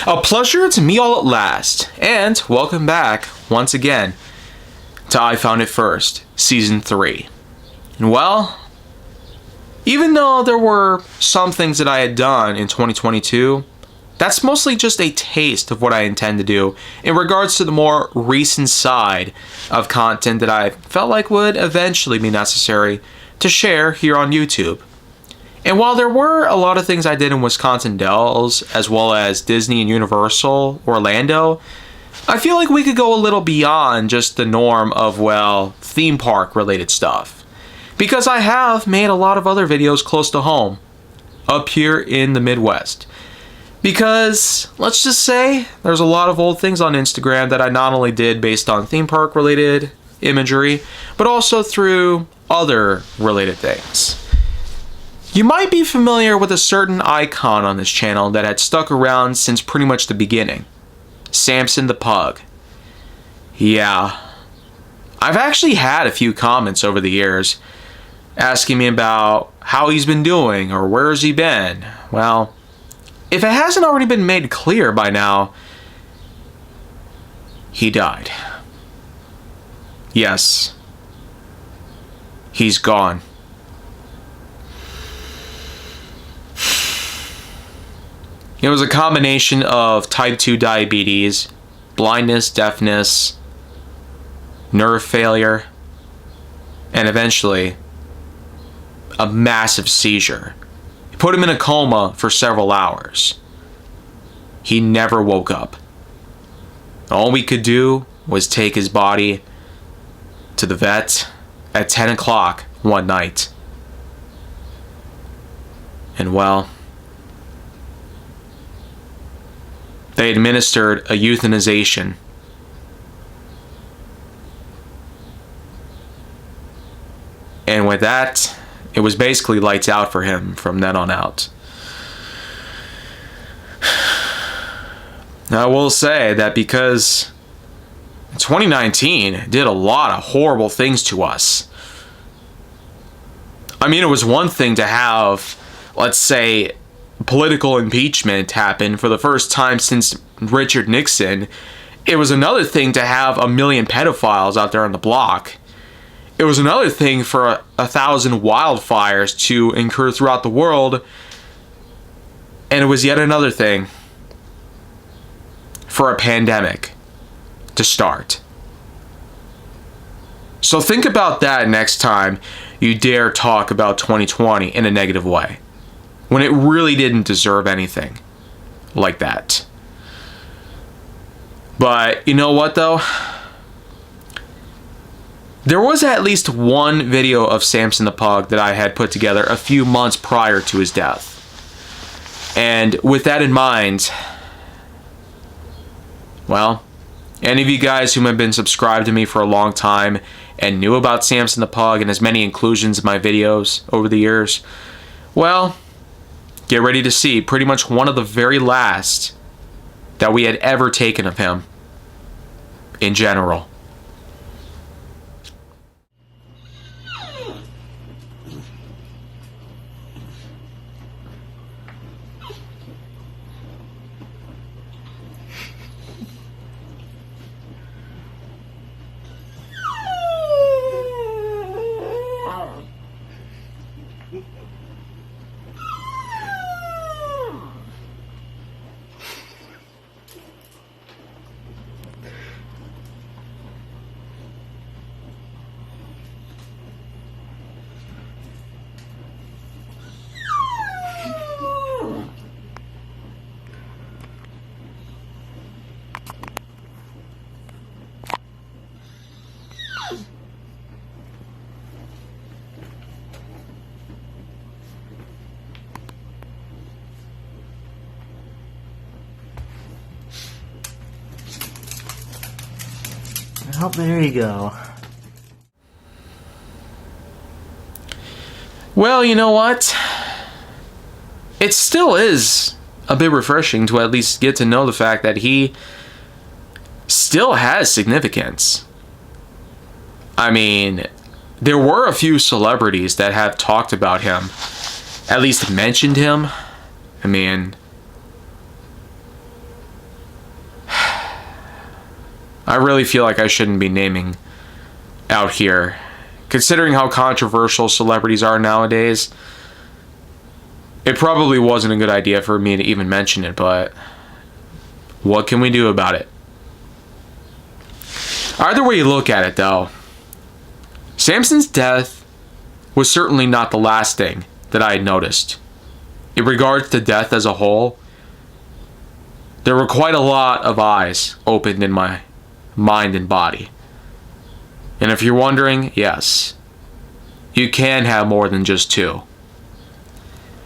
A pleasure to meet all at last, and welcome back once again to I Found It First, Season 3. And well, even though there were some things that I had done in 2022, that's mostly just a taste of what I intend to do in regards to the more recent side of content that I felt like would eventually be necessary to share here on YouTube. And while there were a lot of things I did in Wisconsin Dells, as well as Disney and Universal Orlando, I feel like we could go a little beyond just the norm of, well, theme park related stuff. Because I have made a lot of other videos close to home, up here in the Midwest. Because, let's just say, there's a lot of old things on Instagram that I not only did based on theme park related imagery, but also through other related things. You might be familiar with a certain icon on this channel that had stuck around since pretty much the beginning. Samson the Pug. Yeah. I've actually had a few comments over the years asking me about how he's been doing or where has he been. Well, if it hasn't already been made clear by now, he died. Yes. He's gone. It was a combination of type 2 diabetes, blindness, deafness, nerve failure, and eventually a massive seizure. It put him in a coma for several hours. He never woke up. All we could do was take his body to the vet at 10 o'clock one night. And well, they administered a euthanization. And with that, it was basically lights out for him from then on out. Now, I will say that because 2019 did a lot of horrible things to us. I mean, it was one thing to have, let's say, political impeachment happen for the first time since Richard Nixon. It was another thing to have 1 million pedophiles out there on the block. It was another thing for 1,000 wildfires to incur throughout the world. And it was yet another thing for a pandemic to start. So think about that next time you dare talk about 2020 in a negative way, when it really didn't deserve anything like that. But you know what though? There was at least one video of Samson the Pug that I had put together a few months prior to his death. And with that in mind, well, any of you guys who have been subscribed to me for a long time and knew about Samson the Pug and his many inclusions in my videos over the years, well, get ready to see pretty much one of the very last that we had ever taken of him in general. Oh, there you go. Well, you know what? It still is a bit refreshing to at least get to know the fact that he still has significance. I mean, there were a few celebrities that have talked about him, at least mentioned him. I mean, I really feel like I shouldn't be naming out here. Considering how controversial celebrities are nowadays, it probably wasn't a good idea for me to even mention it, but what can we do about it? Either way you look at it, though, Samson's death was certainly not the last thing that I had noticed. In regards to death as a whole, there were quite a lot of eyes opened in my mind and body. And if you're wondering, yes, you can have more than just two.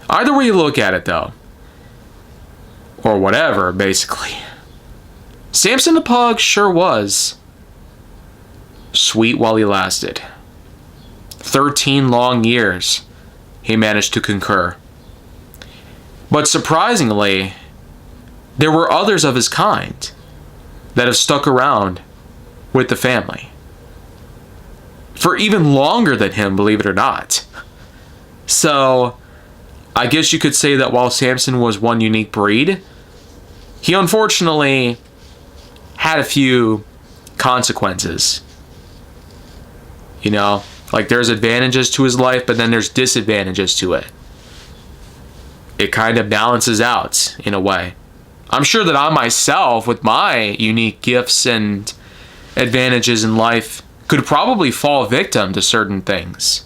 Either way you look at it, though, or whatever, basically, Samson the Pug sure was sweet while he lasted. 13 long years he managed to concur. But surprisingly, there were others of his kind that have stuck around with the family for even longer than him, believe it or not. So, I guess you could say that while Samson was one unique breed, he unfortunately had a few consequences. You know, like there's advantages to his life, but then there's disadvantages to it. It kind of balances out in a way. I'm sure that I myself, with my unique gifts and advantages in life, could probably fall victim to certain things.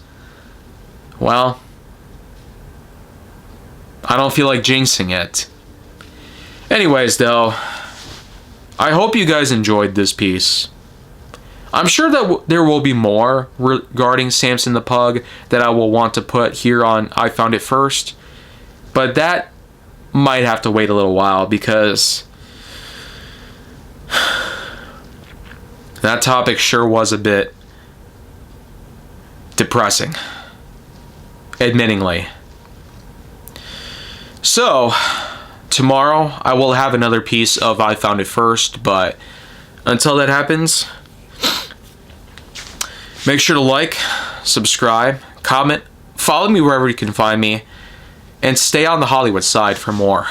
Well, I don't feel like jinxing it. Anyways, though, I hope you guys enjoyed this piece. I'm sure that there will be more regarding Samson the Pug that I will want to put here on I Found It First, but that might have to wait a little while because that topic sure was a bit depressing, admittingly. So, tomorrow I will have another piece of I Found It First, but until that happens, make sure to like, subscribe, comment, follow me wherever you can find me, and stay on the Hollywood side for more.